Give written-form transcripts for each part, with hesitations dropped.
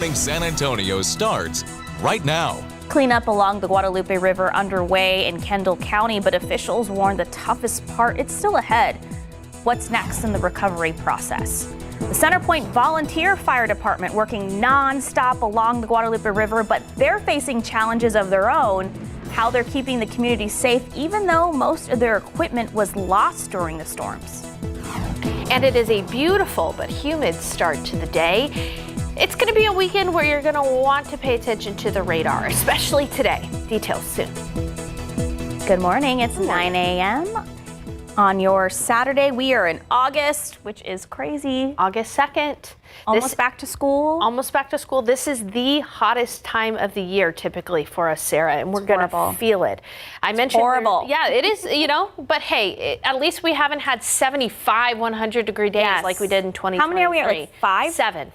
San Antonio starts right now. Cleanup along the Guadalupe River underway in Kendall County, but officials warn the toughest part is still ahead. What's next in the recovery process? The Centerpoint Volunteer Fire Department working non-stop along the Guadalupe River, but they're facing challenges of their own. How they're keeping the community safe, even though most of their equipment was lost during the storms. And it is a beautiful but humid start to the day. It's going to be a weekend where you're going to want to pay attention to the radar, especially today. Details soon. Good morning. It's 9 a.m. on your Saturday. We are in August, which is crazy. August 2nd. Almost back to school. Almost back to school. This is the hottest time of the year typically for us, Sarah, and we're going to feel it. I mentioned horrible. Yeah, it is, but hey, at least we haven't had 75, 100-degree days like we did in 2023. How many are we at? Like 5? 7.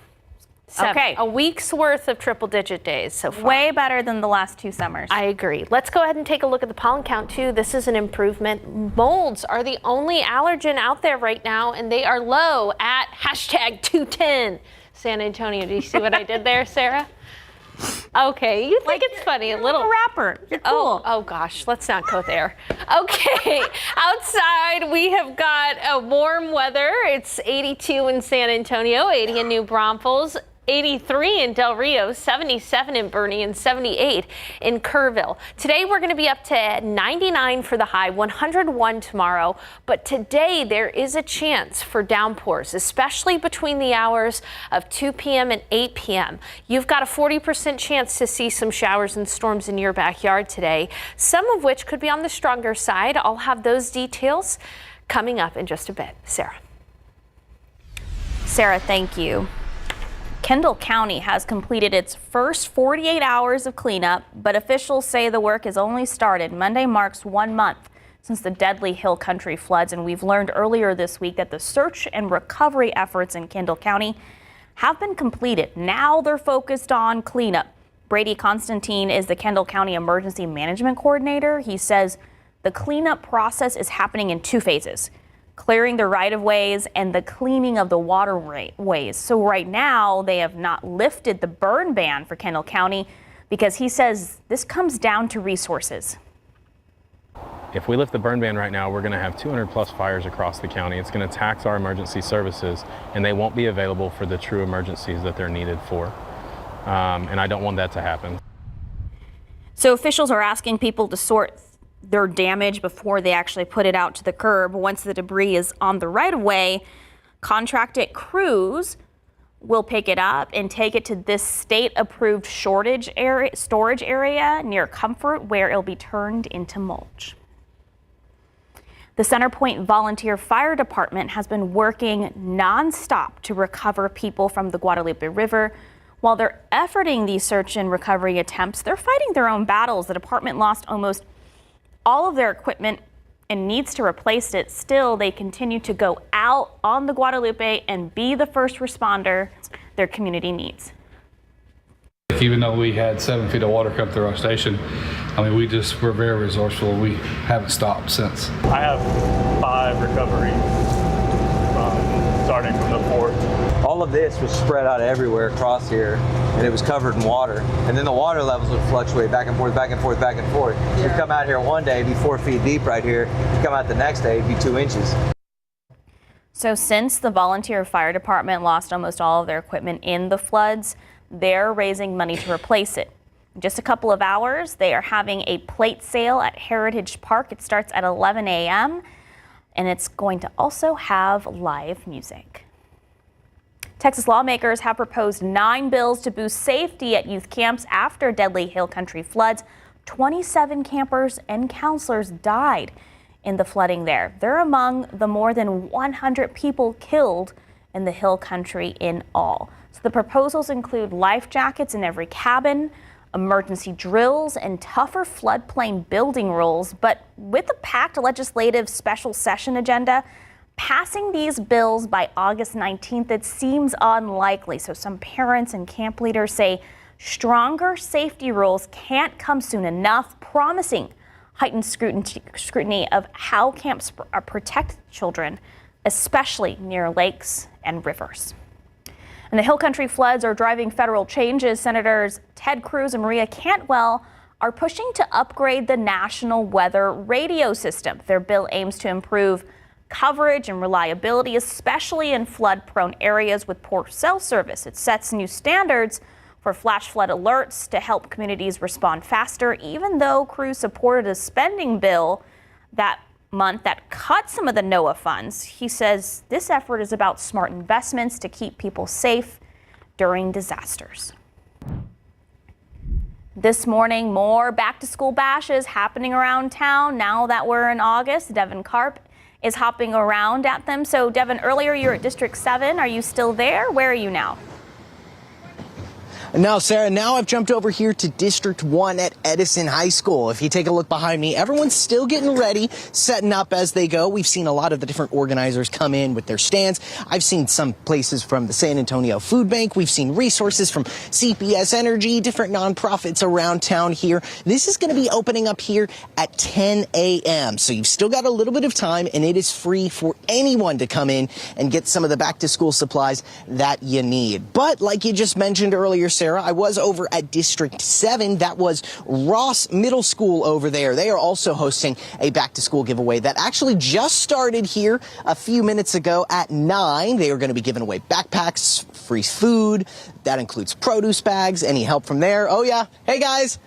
Okay. A week's worth of triple-digit days so far. Way better than the last 2 summers. I agree. Let's go ahead and take a look at the pollen count, too. This is an improvement. Molds are the only allergen out there right now, and they are low at #210. San Antonio, do you see what I did there, Sarah? Okay, you think it's funny. A little rapper. You're cool. Oh gosh, let's not go there. Okay, outside we have got a warm weather. It's 82 in San Antonio, 80 in New Braunfels, 83 in Del Rio, 77 in Boerne, and 78 in Kerrville. Today we're going to be up to 99 for the high, 101 tomorrow. But today there is a chance for downpours, especially between the hours of 2 p.m. and 8 p.m. You've got a 40% chance to see some showers and storms in your backyard today, some of which could be on the stronger side. I'll have those details coming up in just a bit. Sarah, thank you. Kendall County has completed its first 48 hours of cleanup, but officials say the work has only started. Monday marks 1 month since the deadly Hill Country floods, and we've learned earlier this week that the search and recovery efforts in Kendall County have been completed. Now they're focused on cleanup. Brady Constantine is the Kendall County Emergency Management Coordinator. He says the cleanup process is happening in 2 phases. Clearing the right-of-ways and the cleaning of the waterways. So right now, they have not lifted the burn ban for Kendall County because he says this comes down to resources. If we lift the burn ban right now, we're going to have 200 plus fires across the county. It's going to tax our emergency services, and they won't be available for the true emergencies that they're needed for. And I don't want that to happen. So officials are asking people to sort their damage before they actually put it out to the curb. Once the debris is on the right-of-way, contracted crews will pick it up and take it to this state-approved storage area near Comfort, where it'll be turned into mulch. The Centerpoint Volunteer Fire Department has been working non-stop to recover people from the Guadalupe River. While they're efforting these search and recovery attempts, they're fighting their own battles. The department lost almost all of their equipment and needs to replace it. Still, they continue to go out on the Guadalupe and be the first responder their community needs. Even though we had 7 feet of water come through our station, we're very resourceful. We haven't stopped since. I have 5 recoveries starting from the 4th. All of this was spread out everywhere across here, and it was covered in water. And then the water levels would fluctuate back and forth, back and forth, back and forth. Yeah. You'd come out here one day, it'd be 4 feet deep right here. You come out the next day, it'd be 2 inches. So since the volunteer fire department lost almost all of their equipment in the floods, they're raising money to replace it. In just a couple of hours, they are having a plate sale at Heritage Park. It starts at 11 a.m. and it's going to also have live music. Texas lawmakers have proposed 9 bills to boost safety at youth camps after deadly Hill Country floods. 27 campers and counselors died in the flooding there. They're among the more than 100 people killed in the Hill Country in all. So the proposals include life jackets in every cabin, emergency drills, and tougher floodplain building rules. But with a packed legislative special session agenda, passing these bills by August 19th, it seems unlikely. So some parents and camp leaders say stronger safety rules can't come soon enough, promising heightened scrutiny of how camps protect children, especially near lakes and rivers. And the Hill Country floods are driving federal changes. Senators Ted Cruz and Maria Cantwell are pushing to upgrade the National Weather Radio system. Their bill aims to improve coverage and reliability, especially in flood-prone areas with poor cell service. It sets new standards for flash flood alerts to help communities respond faster, even though Cruz supported a spending bill that month that cut some of the NOAA funds. He says this effort is about smart investments to keep people safe during disasters. This morning, more back-to-school bashes happening around town. Now that we're in August, Devin Karp is hopping around at them. So, Devin, earlier you were at District 7. Are you still there? Where are you now? No, Sarah, now I've jumped over here to District 1 at Edison High School. If you take a look behind me, everyone's still getting ready, setting up as they go. We've seen a lot of the different organizers come in with their stands. I've seen some places from the San Antonio Food Bank. We've seen resources from CPS Energy, different nonprofits around town here. This is going to be opening up here at 10 a.m. So you've still got a little bit of time, and it is free for anyone to come in and get some of the back-to-school supplies that you need. But like you just mentioned earlier, Sarah, I was over at District 7. That was Ross Middle School over there. They are also hosting a back-to-school giveaway that actually just started here a few minutes ago at 9. They are going to be giving away backpacks, free food. That includes produce bags. Any help from there? Oh, yeah. Hey, guys.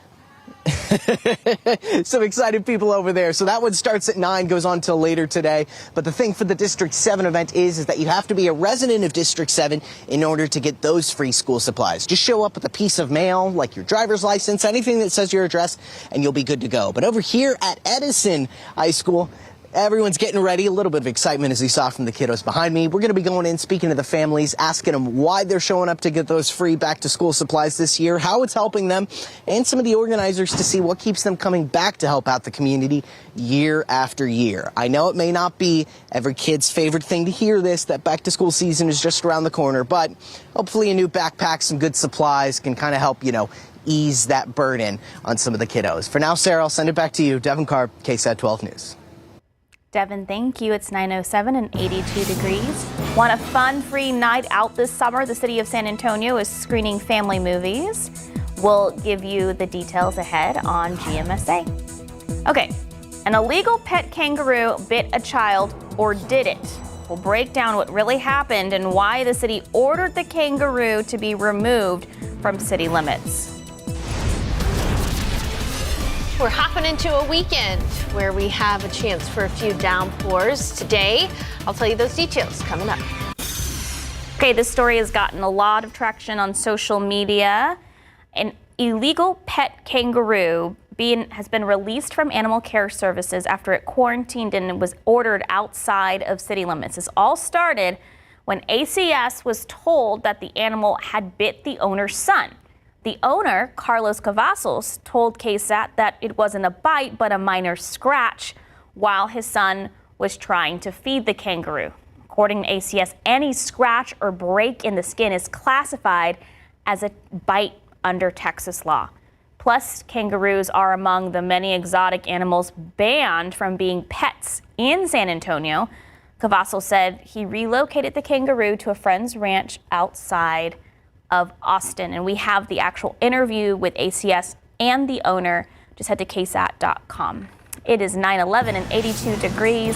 Some excited people over there. So that one starts at 9, goes on till later today. But the thing for the District 7 event is that you have to be a resident of District 7 in order to get those free school supplies. Just show up with a piece of mail, like your driver's license, anything that says your address, and you'll be good to go. But over here at Edison High School, everyone's getting ready. A little bit of excitement, as you saw from the kiddos behind me. We're going to be going in, speaking to the families, asking them why they're showing up to get those free back-to-school supplies this year, how it's helping them, and some of the organizers to see what keeps them coming back to help out the community year after year. I know it may not be every kid's favorite thing to hear this, that back-to-school season is just around the corner, but hopefully a new backpack, some good supplies can kind of help, ease that burden on some of the kiddos. For now, Sarah, I'll send it back to you. Devin Karp, KSAT 12 News. Devin, thank you. It's 9:07 and 82 degrees. Want a fun, free night out this summer? The city of San Antonio is screening family movies. We'll give you the details ahead on GMSA. Okay, an illegal pet kangaroo bit a child, or did it? We'll break down what really happened and why the city ordered the kangaroo to be removed from city limits. We're hopping into a weekend where we have a chance for a few downpours today. I'll tell you those details coming up. Okay, this story has gotten a lot of traction on social media. An illegal pet kangaroo has been released from animal care services after it quarantined and was ordered outside of city limits. This all started when ACS was told that the animal had bit the owner's son. The owner, Carlos Cavazos, told KSAT that it wasn't a bite but a minor scratch while his son was trying to feed the kangaroo. According to ACS, any scratch or break in the skin is classified as a bite under Texas law. Plus, kangaroos are among the many exotic animals banned from being pets in San Antonio. Cavazos said he relocated the kangaroo to a friend's ranch outside of Austin. And we have the actual interview with ACS and the owner. Just head to KSAT.com. It is 9:11 and 82 degrees.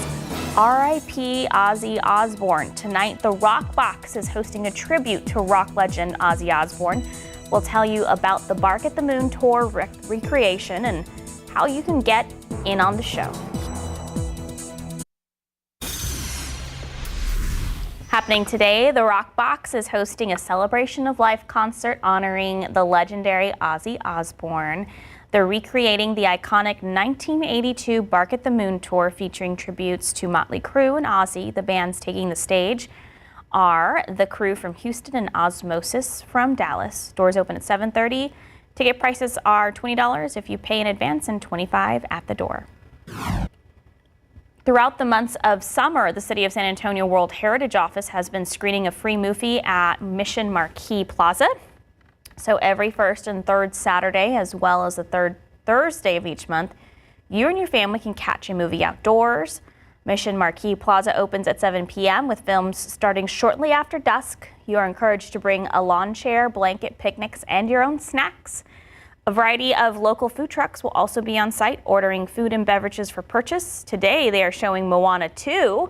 R.I.P. Ozzy Osbourne. Tonight, the Rock Box is hosting a tribute to rock legend Ozzy Osbourne. We'll tell you about the Bark at the Moon tour recreation and how you can get in on the show. Happening today, the Rock Box is hosting a Celebration of Life concert honoring the legendary Ozzy Osbourne. They're recreating the iconic 1982 Bark at the Moon tour featuring tributes to Motley Crue and Ozzy. The bands taking the stage are The Crew from Houston and Osmosis from Dallas. Doors open at 7:30. Ticket prices are $20 if you pay in advance and $25 at the door. Throughout the months of summer, the City of San Antonio World Heritage Office has been screening a free movie at Mission Marquee Plaza. So every first and third Saturday, as well as the third Thursday of each month, you and your family can catch a movie outdoors. Mission Marquee Plaza opens at 7 p.m. with films starting shortly after dusk. You are encouraged to bring a lawn chair, blanket, picnics, and your own snacks. A variety of local food trucks will also be on site ordering food and beverages for purchase. Today they are showing Moana 2.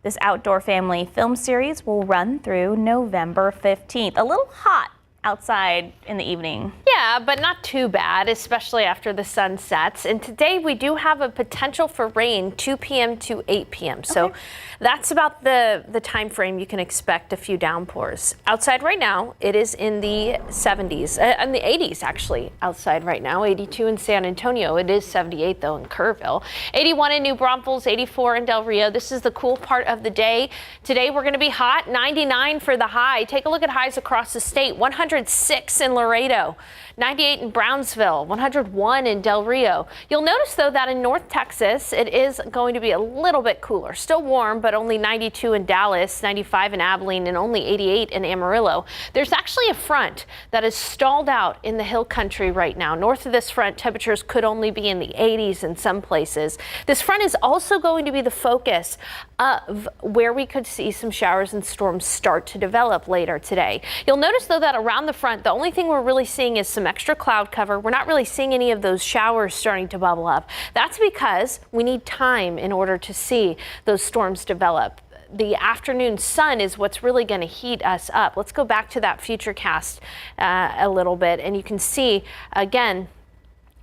This outdoor family film series will run through November 15th. A little hot outside in the evening. Yeah, but not too bad, especially after the sun sets. And today we do have a potential for rain 2 p.m. to 8 p.m. So that's about the time frame you can expect a few downpours. Outside right now, it is in the 70s, in the 80s actually outside right now. 82 in San Antonio. It is 78 though in Kerrville. 81 in New Braunfels, 84 in Del Rio. This is the cool part of the day. Today we're going to be hot, 99 for the high. Take a look at highs across the state. 106 in Laredo, 98 in Brownsville, 101 in Del Rio. You'll notice though that in North Texas it is going to be a little bit cooler. Still warm, but only 92 in Dallas, 95 in Abilene, and only 88 in Amarillo. There's actually a front that is stalled out in the hill country right now. North of this front, temperatures could only be in the 80s in some places. This front is also going to be the focus of where we could see some showers and storms start to develop later today. You'll notice though that around the front, the only thing we're really seeing is some extra cloud cover. We're not really seeing any of those showers starting to bubble up. That's because we need time in order to see those storms develop. The afternoon sun is what's really going to heat us up. Let's go back to that futurecast a little bit, and you can see again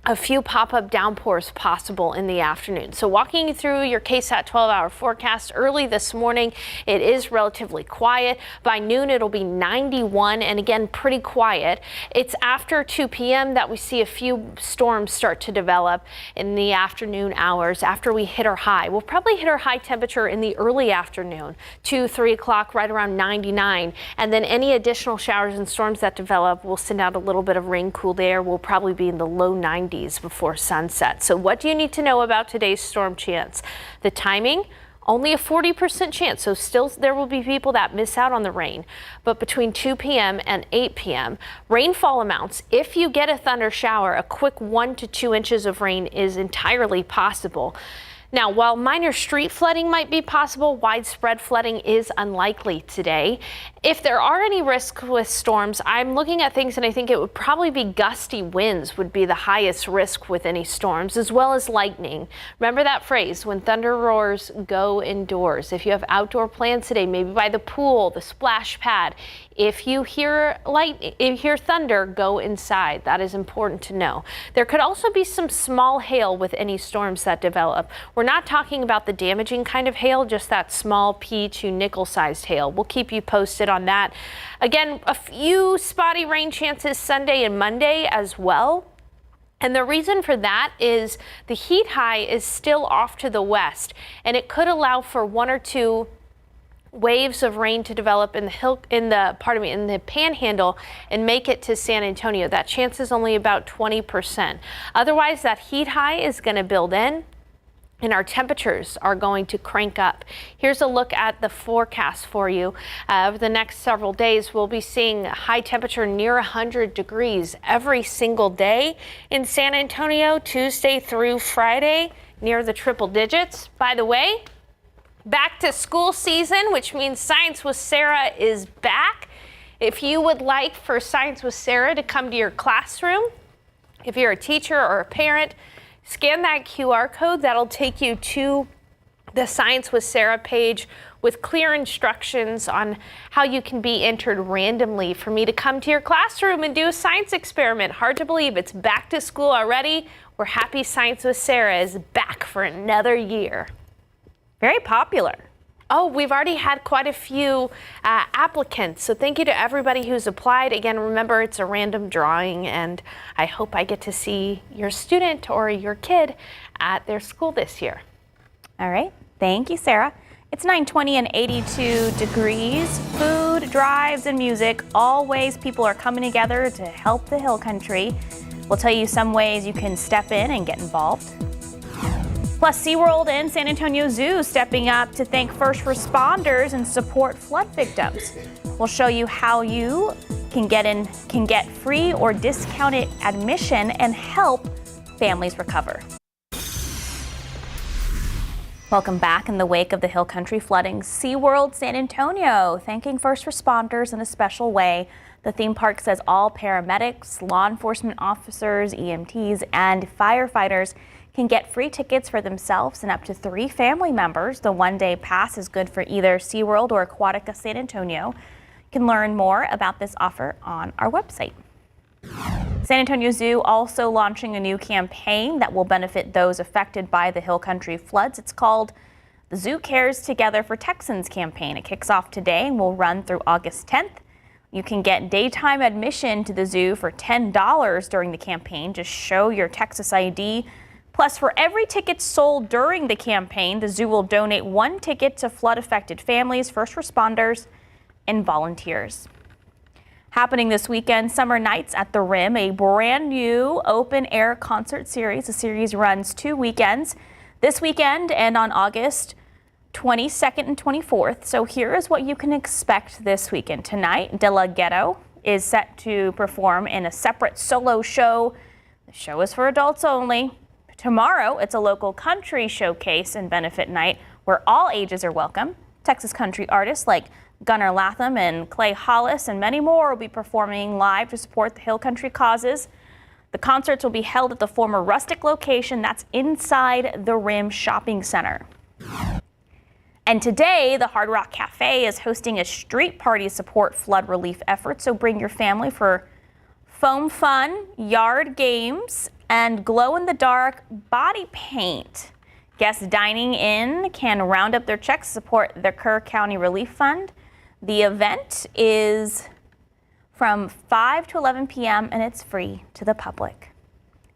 a few pop-up downpours possible in the afternoon. So walking you through your KSAT 12-hour forecast early this morning, it is relatively quiet. By noon, it'll be 91 and again, pretty quiet. It's after 2 p.m. that we see a few storms start to develop in the afternoon hours after we hit our high. We'll probably hit our high temperature in the early afternoon, 2, 3 o'clock, right around 99. And then any additional showers and storms that develop will send out a little bit of rain, cool air. We'll probably be in the low 90s before sunset. So what do you need to know about today's storm chance? The timing, only a 40% chance. So still there will be people that miss out on the rain. But between 2 p.m. and 8 p.m., rainfall amounts, if you get a thunder shower, a quick 1 to 2 inches of rain is entirely possible. Now, while minor street flooding might be possible, widespread flooding is unlikely today. If there are any risks with storms, I'm looking at things and I think it would probably be gusty winds would be the highest risk with any storms, as well as lightning. Remember that phrase, when thunder roars, go indoors. If you have outdoor plans today, maybe by the pool, the splash pad, if you hear lightning, if you hear thunder, go inside. That is important to know. There could also be some small hail with any storms that develop. We're not talking about the damaging kind of hail, just that small pea to nickel-sized hail. We'll keep you posted on that. Again, a few spotty rain chances Sunday and Monday as well. And the reason for that is the heat high is still off to the west, and it could allow for 1 or 2 waves of rain to develop in the panhandle and make it to San Antonio. That chance is only about 20%. Otherwise, that heat high is going to build in, and our temperatures are going to crank up. Here's a look at the forecast for you. Over the next several days, we'll be seeing high temperature near 100 degrees every single day in San Antonio, Tuesday through Friday, near the triple digits. By the way, back to school season, which means Science with Sarah is back. If you would like for Science with Sarah to come to your classroom, if you're a teacher or a parent, scan that QR code. That'll take you to the Science with Sarah page with clear instructions on how you can be entered randomly for me to come to your classroom and do a science experiment. Hard to believe it's back to school already. We're happy Science with Sarah is back for another year. Very popular. Oh, we've already had quite a few applicants. So thank you to everybody who's applied. Again, remember it's a random drawing, and I hope I get to see your student or your kid at their school this year. All right. Thank you, Sarah. It's 9:20 and 82 degrees. Food, drives, and music. All ways people are coming together to help the hill country. We'll tell you some ways you can step in and get involved. Plus, SeaWorld and San Antonio Zoo stepping up to thank first responders and support flood victims. We'll show you how you can get free or discounted admission and help families recover. Welcome back. In the wake of the Hill Country flooding, SeaWorld San Antonio thanking first responders in a special way. The theme park says all paramedics, law enforcement officers, EMTs, and firefighters can get free tickets for themselves and up to 3 family members. The one-day pass is good for either SeaWorld or Aquatica San Antonio. You can learn more about this offer on our website. San Antonio Zoo also launching a new campaign that will benefit those affected by the Hill Country floods. It's called the Zoo Cares Together for Texans campaign. It kicks off today and will run through August 10th. You can get daytime admission to the zoo for $10 during the campaign. Just show your Texas ID. Plus, for every ticket sold during the campaign, the zoo will donate 1 ticket to flood-affected families, first responders, and volunteers. Happening this weekend, Summer Nights at the Rim, a brand new open-air concert series. The series runs 2 weekends, this weekend and on August 22nd and 24th. So here is what you can expect this weekend. Tonight, De La Ghetto is set to perform in a separate solo show. The show is for adults only. Tomorrow, it's a local country showcase and benefit night where all ages are welcome. Texas country artists like Gunnar Latham and Clay Hollis and many more will be performing live to support the Hill Country causes. The concerts will be held at the former Rustic location that's inside the Rim Shopping Center. And today, the Hard Rock Cafe is hosting a street party to support flood relief efforts. So bring your family for foam fun, yard games, and glow-in-the-dark body paint. Guests dining in can round up their checks to support the Kerr County Relief Fund. The event is from 5 to 11 p.m. and it's free to the public.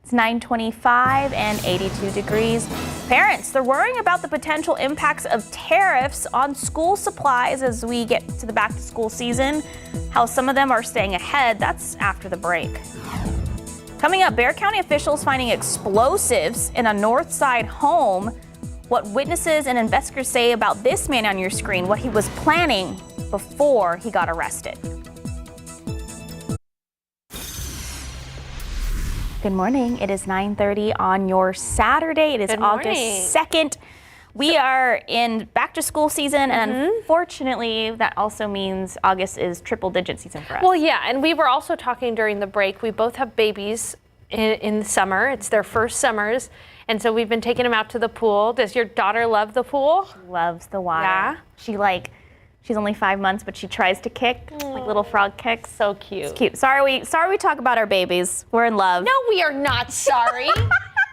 It's 9:25 and 82 degrees. Parents, they're worrying about the potential impacts of tariffs on school supplies as we get to the back-to-school season. How some of them are staying ahead, that's after the break. Coming up, Bexar County officials finding explosives in a north side home. What witnesses and investigators say about this man on your screen, what he was planning before he got arrested. Good morning. It is 9:30 on your Saturday. It is August 2nd. We are in back to school season, and unfortunately, that also means August is triple digit season for us. Well, yeah, and we were also talking during the break. We both have babies in the summer. It's their first summers, and so we've been taking them out to the pool. Does your daughter love the pool? She loves the water. Yeah? She's only 5 months, but she tries to kick, like little frog kicks. So cute. It's cute. Sorry we talk about our babies. We're in love. No, we are not sorry.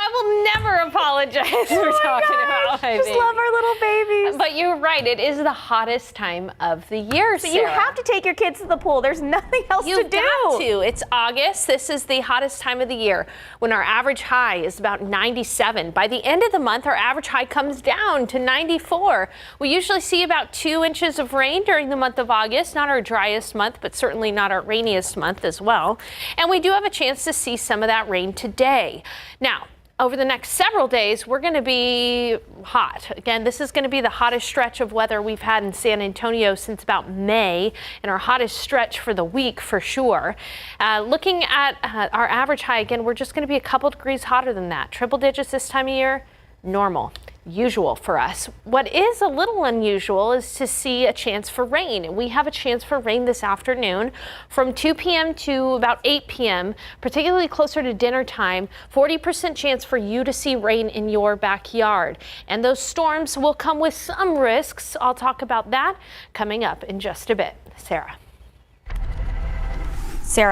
I will never apologize for talking about my Just baby. love our little babies. But you're right, it is the hottest time of the year, So Sarah. you have to take your kids to the pool. There's nothing else to do. You've got to. It's August. This is the hottest time of the year when our average high is about 97. By the end of the month, our average high comes down to 94. We usually see about 2 inches of rain during the month of August. Not our driest month, but certainly not our rainiest month as well. And we do have a chance to see some of that rain today. Now, over the next several days, we're going to be hot. Again, this is going to be the hottest stretch of weather we've had in San Antonio since about May, and our hottest stretch for the week for sure. Looking at our average high, again, we're just going to be a couple degrees hotter than that. Triple digits this time of year, normal. Usual for us. What is a little unusual is to see a chance for rain. And we have a chance for rain this afternoon from 2 p.m. to about 8 p.m., particularly closer to dinner time. 40% chance for you to see rain in your backyard. And those storms will come with some risks. I'll talk about that coming up in just a bit. Sarah,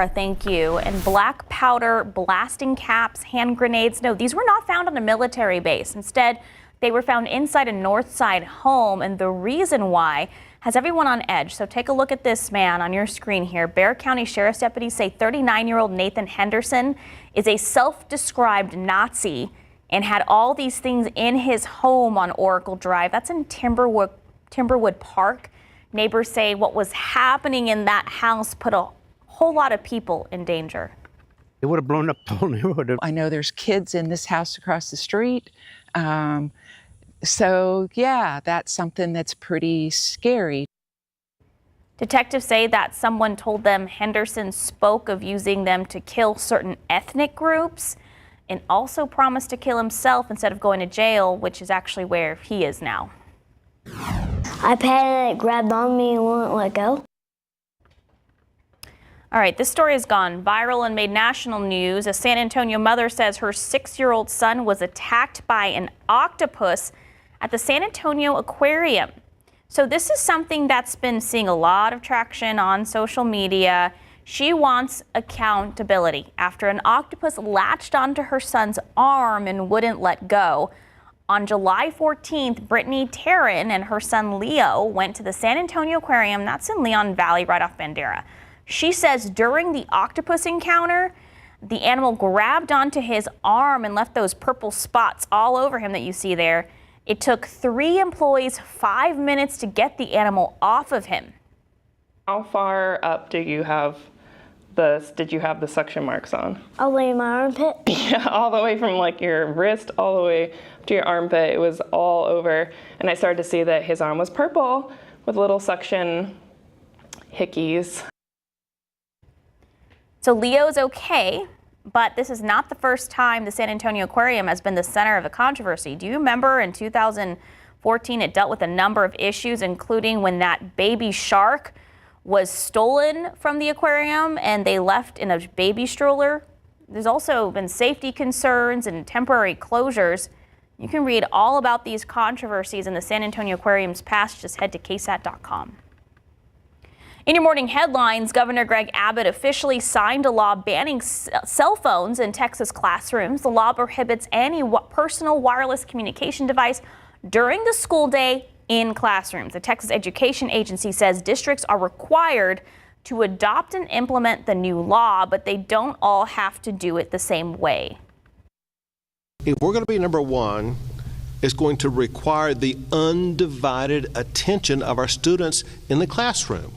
thank you. And black powder, blasting caps, hand grenades. No, these were not found on a military base. Instead, they were found inside a north side home, and the reason why has everyone on edge. So take a look at this man on your screen here. Bexar County Sheriff's deputies say 39-year-old Nathan Henderson is a self-described Nazi and had all these things in his home on Oracle Drive. That's in Timberwood Park. Neighbors say what was happening in that house put a whole lot of people in danger. It would have blown up the whole neighborhood. I know there's kids in this house across the street. So, yeah, that's something that's pretty scary. Detectives say that someone told them Henderson spoke of using them to kill certain ethnic groups. and also promised to kill himself instead of going to jail, which is actually where he is now. I petted it, it grabbed on me and wouldn't let go. All right, this story has gone viral and made national news. A San Antonio mother says her 6-year-old son was attacked by an octopus at the San Antonio Aquarium. So this is something that's been seeing a lot of traction on social media. She wants accountability after an octopus latched onto her son's arm and wouldn't let go. On July 14th, Brittany Taryn and her son Leo went to the San Antonio Aquarium. That's in Leon Valley, right off Bandera. She says during the octopus encounter, the animal grabbed onto his arm and left those purple spots all over him that you see there. It took 3 employees 5 minutes to get the animal off of him. How far up did you have the suction marks on? All the way in my armpit. Yeah, all the way from like your wrist all the way to your armpit. It was all over. And I started to see that his arm was purple with little suction hickeys. So Leo's okay, but this is not the first time the San Antonio Aquarium has been the center of the controversy. Do you remember in 2014 it dealt with a number of issues, including when that baby shark was stolen from the aquarium and they left in a baby stroller? There's also been safety concerns and temporary closures. You can read all about these controversies in the San Antonio Aquarium's past. Just head to KSAT.com. In your morning headlines, Governor Greg Abbott officially signed a law banning cell phones in Texas classrooms. The law prohibits any personal wireless communication device during the school day in classrooms. The Texas Education Agency says districts are required to adopt and implement the new law, but they don't all have to do it the same way. If we're going to be number one, it's going to require the undivided attention of our students in the classroom.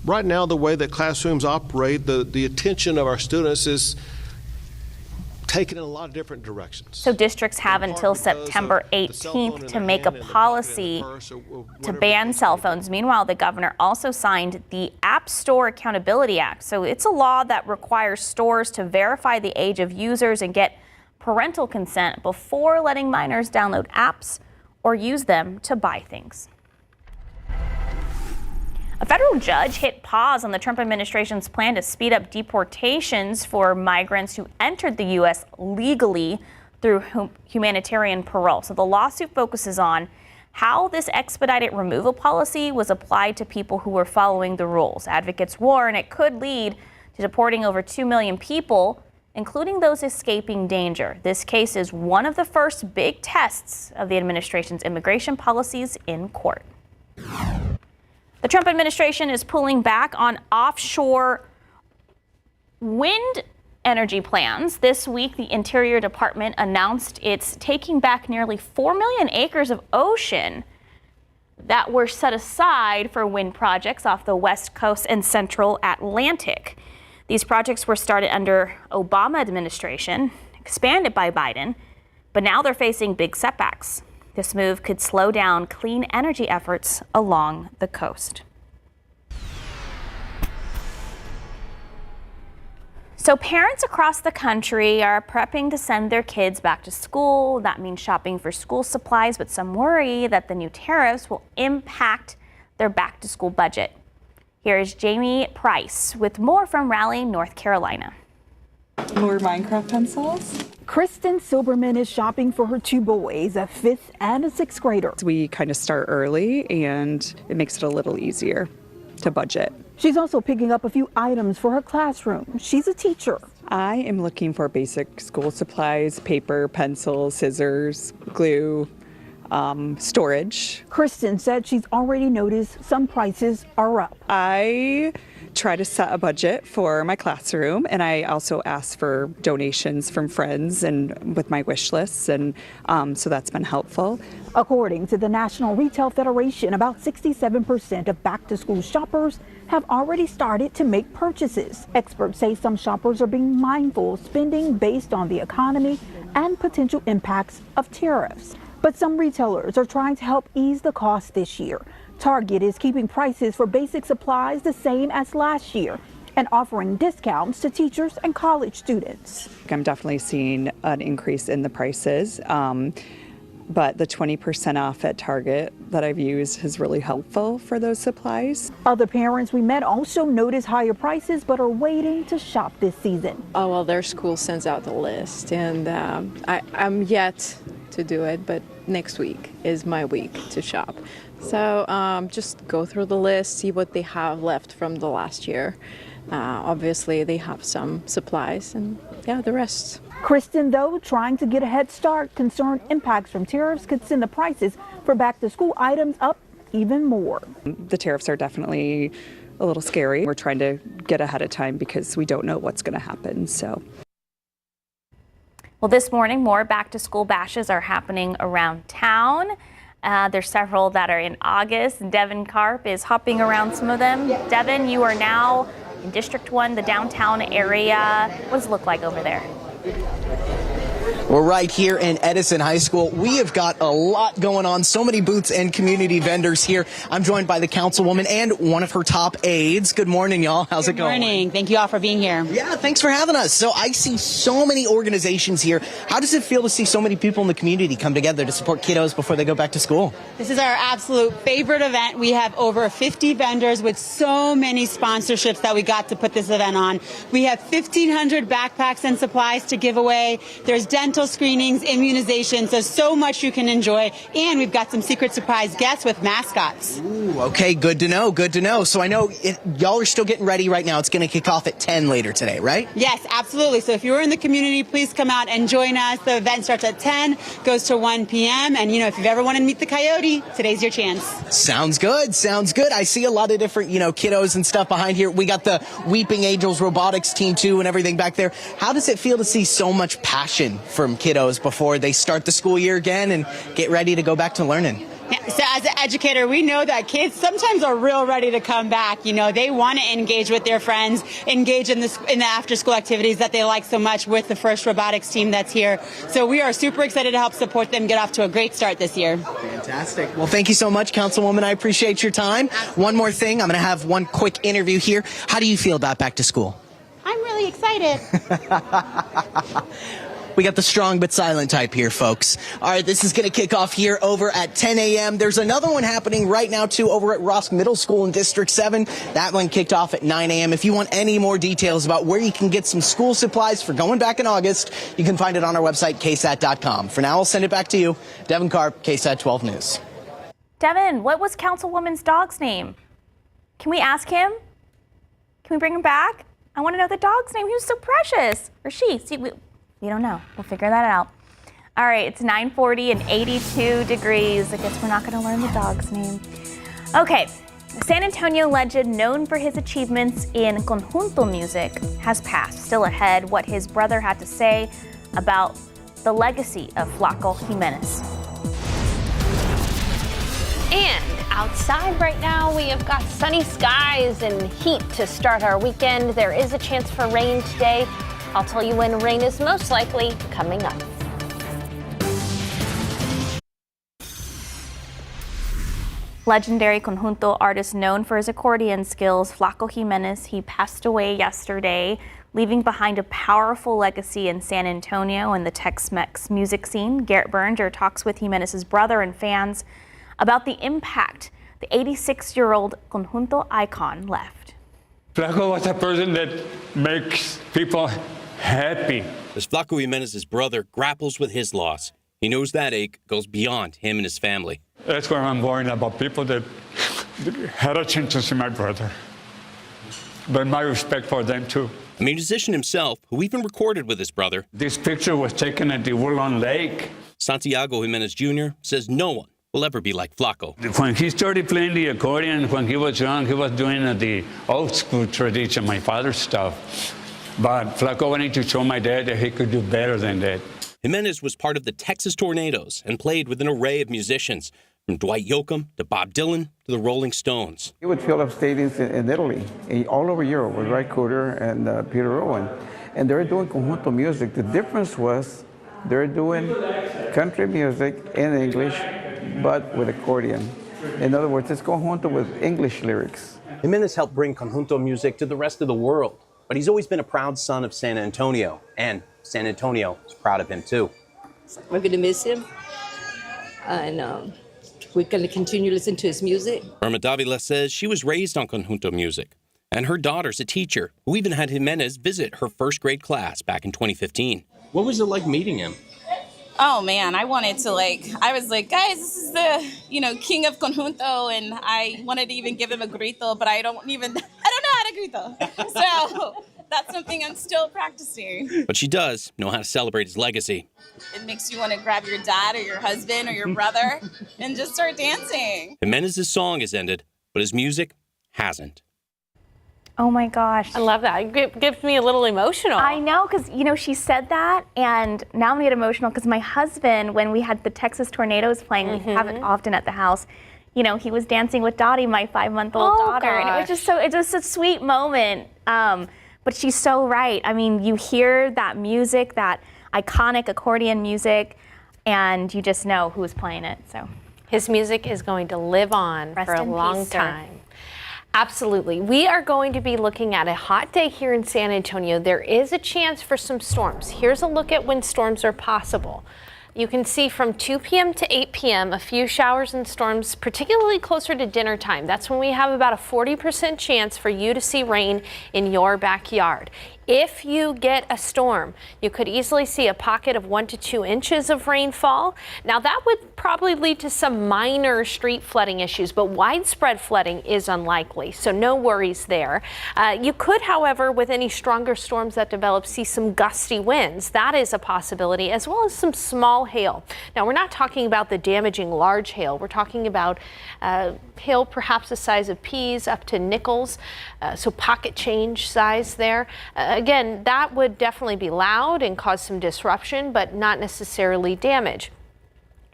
Right now, the way that classrooms operate, the attention of our students is taken in a lot of different directions. So districts have until September 18th to make a policy to ban cell phones. Meanwhile, the governor also signed the App Store Accountability Act. So it's a law that requires stores to verify the age of users and get parental consent before letting minors download apps or use them to buy things. A federal judge hit pause on the Trump administration's plan to speed up deportations for migrants who entered the U.S. legally through humanitarian parole. So the lawsuit focuses on how this expedited removal policy was applied to people who were following the rules. Advocates warn it could lead to deporting over 2 million people, including those escaping danger. This case is one of the first big tests of the administration's immigration policies in court. The Trump administration is pulling back on offshore wind energy plans. This week, the Interior Department announced it's taking back nearly 4 million acres of ocean that were set aside for wind projects off the West Coast and Central Atlantic. These projects were started under Obama administration, expanded by Biden, but now they're facing big setbacks. This move could slow down clean energy efforts along the coast. So parents across the country are prepping to send their kids back to school. That means shopping for school supplies, but some worry that the new tariffs will impact their back to school budget. Here is Jamie Price with more from Raleigh, North Carolina. More Minecraft pencils. Kristen Silberman is shopping for her 2 boys, a 5th and a 6th grader. We kind of start early and it makes it a little easier to budget. She's also picking up a few items for her classroom. She's a teacher. I am looking for basic school supplies, paper, pencils, scissors, glue, storage. Kristen said she's already noticed some prices are up. I try to set a budget for my classroom, and I also ask for donations from friends and with my wish lists, and so that's been helpful. According to the National Retail Federation, about 67% of back-to-school shoppers have already started to make purchases. Experts say some shoppers are being mindful of spending based on the economy and potential impacts of tariffs. But some retailers are trying to help ease the cost this year. Target is keeping prices for basic supplies the same as last year, and offering discounts to teachers and college students. I'm definitely seeing an increase in the prices. But the 20% off at Target that I've used is really helpful for those supplies. Other parents we met also notice higher prices but are waiting to shop this season. Oh, well, their school sends out the list, and I'm yet to do it, but next week is my week to shop. So just go through the list, see what they have left from the last year. Obviously, they have some supplies, and yeah, the rest. Kristen, though, trying to get a head start, concerned impacts from tariffs could send the prices for back-to-school items up even more. The tariffs are definitely a little scary. We're trying to get ahead of time because we don't know what's going to happen. So. Well, this morning, more back-to-school bashes are happening around town. There's several that are in August. Devin Karp is hopping around some of them. Devin, you are now in District 1, the downtown area. What does it look like over there? We're right here in Edison High School. We have got a lot going on. So many booths and community vendors here. I'm joined by the councilwoman and one of her top aides. Good morning, y'all. How's it going? Good morning. Thank you all for being here. Yeah, thanks for having us. So I see so many organizations here. How does it feel to see so many people in the community come together to support kiddos before they go back to school? This is our absolute favorite event. We have over 50 vendors with so many sponsorships that we got to put this event on. We have 1,500 backpacks and supplies to give away. There's dental screenings, immunizations, so much you can enjoy. And we've got some secret surprise guests with mascots. Ooh, okay, good to know, good to know. So I know y'all are still getting ready right now. It's going to kick off at 10 later today, right? Yes, absolutely. So if you're in the community, please come out and join us. The event starts at 10, goes to 1 p.m. And, you know, if you've ever wanted to meet the coyote, today's your chance. Sounds good, sounds good. I see a lot of different, kiddos and stuff behind here. We got the Weeping Angels robotics team, too, and everything back there. How does it feel to see so much passion from kiddos before they start the school year again and get ready to go back to learning? Yeah, so as an educator, we know that kids sometimes are real ready to come back. You know, they want to engage with their friends, engage in the after-school activities that they like so much with the first robotics team that's here. So we are super excited to help support them get off to a great start this year. Fantastic. Well, thank you so much, Councilwoman. I appreciate your time. One more thing. I'm going to have one quick interview here. How do you feel about back to school? I'm really excited. We got the strong but silent type here, folks. All right, this is going to kick off here over at 10 a.m. There's another one happening right now, too, over at Ross Middle School in District 7. That one kicked off at 9 a.m. If you want any more details about where you can get some school supplies for going back in August, you can find it on our website, KSAT.com. For now, I'll send it back to you. Devin Karp, KSAT 12 News. Devin, what was Councilwoman's dog's name? Can we ask him? Can we bring him back? I want to know the dog's name. He was so precious. Or she. See, we don't know. We'll figure that out. All right, it's 9:40 and 82 degrees. I guess we're not going to learn the dog's name. Okay, San Antonio legend known for his achievements in conjunto music has passed. Still ahead, what his brother had to say about the legacy of Flaco Himemenz. And outside right now, we have got sunny skies and heat to start our weekend. There is a chance for rain today. I'll tell you when rain is most likely coming up. Legendary conjunto artist known for his accordion skills, Flaco Himemenz, he passed away yesterday, leaving behind a powerful legacy in San Antonio and the Tex-Mex music scene. Garrett Berger talks with Himenez's brother and fans about the impact the 86-year-old conjunto icon left. Flaco was a person that makes people happy. As Flaco Himenez's brother grapples with his loss, he knows that ache goes beyond him and his family. That's where I'm worrying about people that had a chance to see my brother. But my respect for them too. A musician himself, who even recorded with his brother. This picture was taken at the Woodlawn Lake. Santiago Himemenz Jr. says no one will ever be like Flaco. When he started playing the accordion, when he was young, he was doing the old school tradition, my father's stuff. But Flaco wanted to show my dad that he could do better than that. Himemenz was part of the Texas Tornadoes and played with an array of musicians, from Dwight Yoakam to Bob Dylan to the Rolling Stones. He would fill up stadiums in Italy, all over Europe, with Ray Cooder and Peter Owen. And they're doing conjunto music. The difference was they're doing country music in English, but with accordion. In other words, it's conjunto with English lyrics. Himemenz helped bring conjunto music to the rest of the world, but he's always been a proud son of San Antonio, and San Antonio is proud of him too. We're going to miss him, and we're going to continue to listen to his music. Irma Davila says she was raised on conjunto music, and her daughter's a teacher who even had Himemenz visit her first grade class back in 2015. What was it like meeting him? Oh man, I wanted to I was like, guys, this is the, king of conjunto, and I wanted to even give him a grito, but I don't know how to grito. So that's something I'm still practicing. But she does know how to celebrate his legacy. It makes you want to grab your dad or your husband or your brother and just start dancing. Himenz's song has ended, but his music hasn't. Oh my gosh. I love that. It gives me a little emotional. I know, because, she said that, and now I'm going to get emotional because my husband, when we had the Texas tornadoes playing, we have it often at the house, he was dancing with Dottie, my 5-month-old daughter. Gosh. And it was just a sweet moment. But she's so right. I mean, you hear that music, that iconic accordion music, and you just know who is playing it. So his music is going to live on for a long time. Absolutely. We are going to be looking at a hot day here in San Antonio. There is a chance for some storms. Here's a look at when storms are possible. You can see from 2 p.m. to 8 p.m. a few showers and storms, particularly closer to dinner time. That's when we have about a 40% chance for you to see rain in your backyard. If you get a storm, you could easily see a pocket of 1 to 2 inches of rainfall. Now that would probably lead to some minor street flooding issues, but widespread flooding is unlikely, so no worries there. You could, however, with any stronger storms that develop, see some gusty winds. That is a possibility, as well as some small hail. Now we're not talking about the damaging large hail. We're talking about hail perhaps the size of peas up to nickels, so pocket change size there. Again, that would definitely be loud and cause some disruption, but not necessarily damage.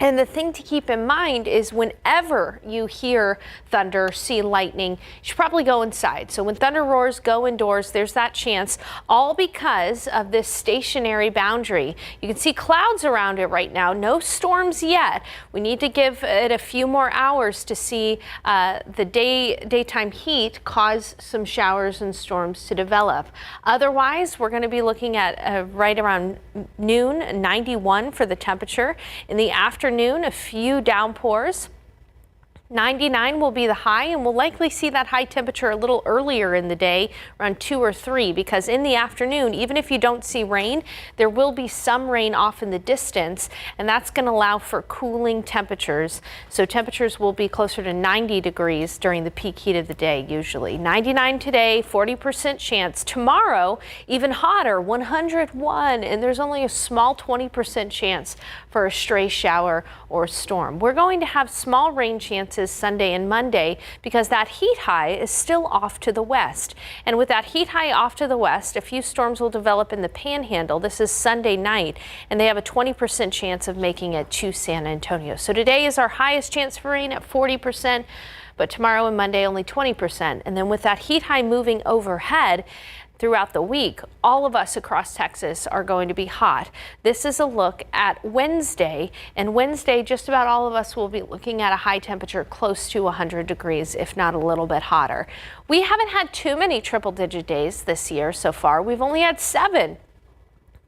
And the thing to keep in mind is whenever you hear thunder, see lightning, you should probably go inside. So when thunder roars, go indoors. There's that chance, all because of this stationary boundary. You can see clouds around it right now. No storms yet. We need to give it a few more hours to see the daytime heat cause some showers and storms to develop. Otherwise, we're going to be looking at right around noon, 91 for the temperature. In the afternoon, a few downpours. 99 will be the high, and we'll likely see that high temperature a little earlier in the day, around 2 or 3, because in the afternoon, even if you don't see rain, there will be some rain off in the distance, and that's going to allow for cooling temperatures. So temperatures will be closer to 90 degrees during the peak heat of the day, usually. 99 today, 40% chance. Tomorrow, even hotter, 101, and there's only a small 20% chance for a stray shower or storm. We're going to have small rain chances Sunday and Monday because that heat high is still off to the west. And with that heat high off to the west, a few storms will develop in the Panhandle. This is Sunday night, and they have a 20% chance of making it to San Antonio. So today is our highest chance for rain at 40%, but tomorrow and Monday only 20%. And then with that heat high moving overhead, throughout the week, all of us across Texas are going to be hot. This is a look at Wednesday, and Wednesday, just about all of us will be looking at a high temperature close to 100 degrees, if not a little bit hotter. We haven't had too many triple-digit days this year so far. We've only had 7.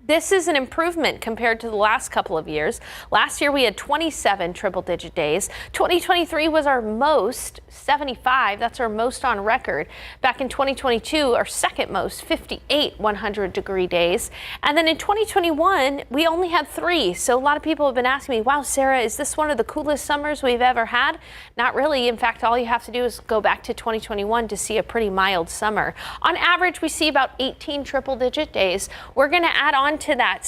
This is an improvement compared to the last couple of years. Last year we had 27 triple-digit days. 2023 was our most, 75. That's our most on record. Back in 2022, our second most, 58 100-degree days. And then in 2021, we only had 3. So a lot of people have been asking me, wow, Sarah, is this one of the coolest summers we've ever had? Not really. In fact, all you have to do is go back to 2021 to see a pretty mild summer. On average, we see about 18 triple-digit days. We're going to add on to that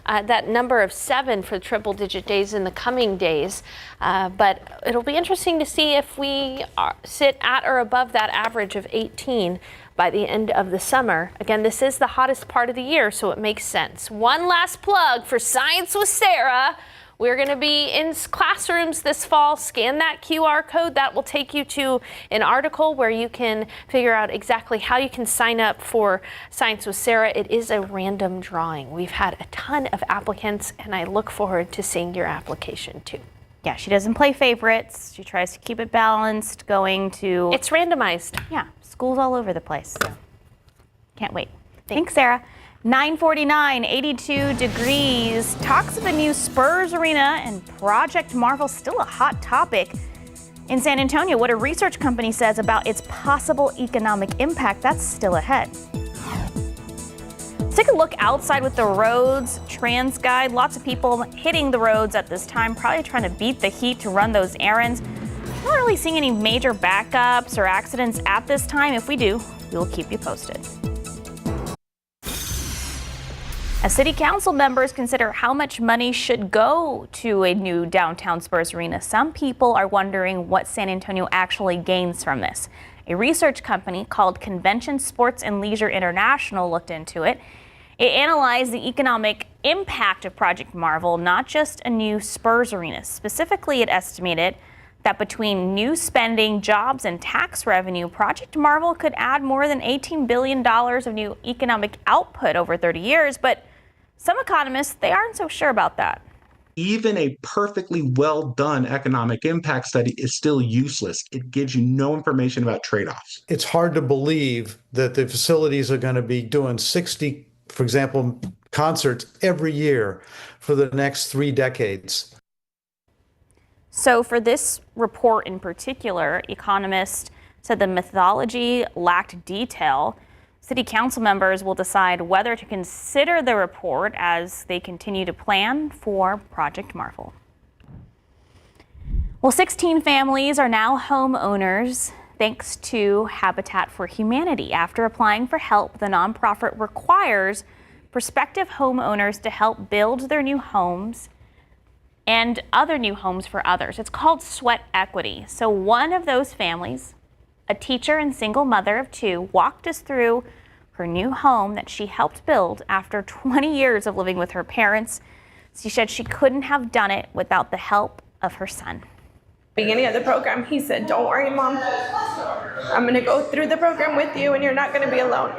that number of 7 for triple-digit days in the coming days, but it'll be interesting to see if we sit at or above that average of 18 by the end of the summer. Again, this is the hottest part of the year, so it makes sense. One last plug for Science with Sarah. We're going to be in classrooms this fall. Scan that QR code. That will take you to an article where you can figure out exactly how you can sign up for Science with Sarah. It is a random drawing. We've had a ton of applicants, and I look forward to seeing your application too. Yeah, she doesn't play favorites. She tries to keep it balanced, going to... It's randomized. Yeah, schools all over the place. So. Can't wait. Thanks, Sarah. 9:49, 82 degrees. Talks of the new Spurs Arena and Project Marvel still a hot topic in San Antonio. What a research company says about its possible economic impact, that's still ahead. Let's take a look outside with the roads trans guide. Lots of people hitting the roads at this time, probably trying to beat the heat to run those errands. Not really seeing any major backups or accidents at this time. If we do, we will keep you posted. As city council members consider how much money should go to a new downtown Spurs Arena, some people are wondering what San Antonio actually gains from this. A research company called Convention Sports and Leisure International looked into it. It analyzed the economic impact of Project Marvel, not just a new Spurs Arena. Specifically, it estimated that between new spending, jobs, and tax revenue, Project Marvel could add more than $18 billion of new economic output over 30 years. But some economists, they aren't so sure about that. Even a perfectly well done economic impact study is still useless. It gives you no information about trade-offs. It's hard to believe that the facilities are going to be doing 60, for example, concerts every year for the next 3 decades. So for this report in particular, economists said the methodology lacked detail. City council members will decide whether to consider the report as they continue to plan for Project Marvel. Well, 16 families are now homeowners thanks to Habitat for Humanity. After applying for help, the nonprofit requires prospective homeowners to help build their new homes and other new homes for others. It's called sweat equity. So one of those families, a teacher and single mother of 2, walked us through her new home that she helped build after 20 years of living with her parents. She said she couldn't have done it without the help of her son. Beginning of the program, he said, "Don't worry, Mom. I'm going to go through the program with you and you're not going to be alone."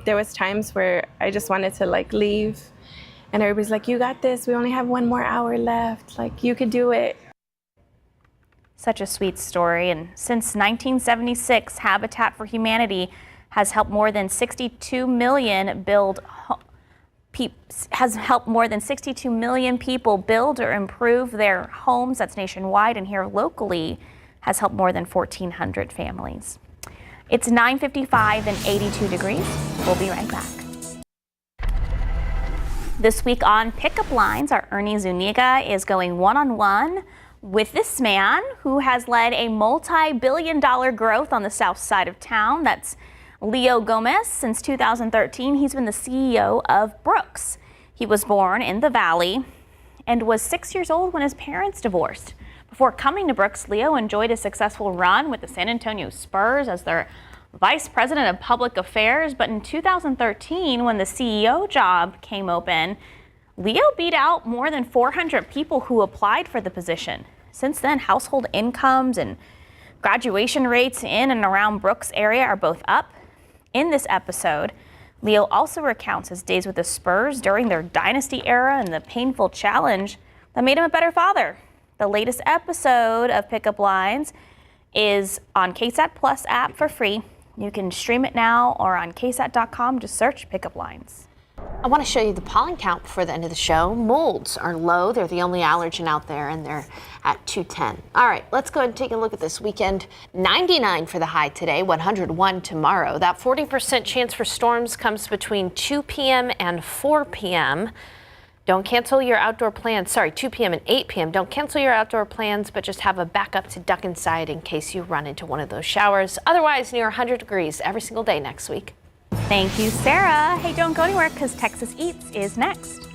There was times where I just wanted to leave, and everybody's like, "You got this. We only have 1 more hour left. You could do it." Such a sweet story. And since 1976, Habitat for Humanity has helped more than 62 million people build or improve their homes. That's nationwide, and here locally has helped more than 1,400 families. It's 9:55 and 82 degrees. We'll be right back. This week on Pickup Lines, our Ernie Zuniga is going one-on-one with this man who has led a multi-billion-dollar growth on the south side of town. That's Leo Gomez. Since 2013, he's been the CEO of Brooks. He was born in the Valley and was 6 years old when his parents divorced. Before coming to Brooks, Leo enjoyed a successful run with the San Antonio Spurs as their vice president of public affairs. But in 2013, when the CEO job came open, Leo beat out more than 400 people who applied for the position. Since then, household incomes and graduation rates in and around Brooks area are both up. In this episode, Leo also recounts his days with the Spurs during their dynasty era and the painful challenge that made him a better father. The latest episode of Pickup Lines is on KSAT Plus app for free. You can stream it now or on KSAT.com. Just search Pickup Lines. I want to show you the pollen count before the end of the show. Molds are low. They're the only allergen out there, and they're at 210. All right, let's go ahead and take a look at this weekend. 99 for the high today, 101 tomorrow. That 40% chance for storms comes between 2 p.m. and 4 p.m. Don't cancel your outdoor plans. 2 p.m. and 8 p.m. Don't cancel your outdoor plans, but just have a backup to duck inside in case you run into one of those showers. Otherwise, near 100 degrees every single day next week. Thank you, Sarah. Hey, don't go anywhere because Texas Eats is next.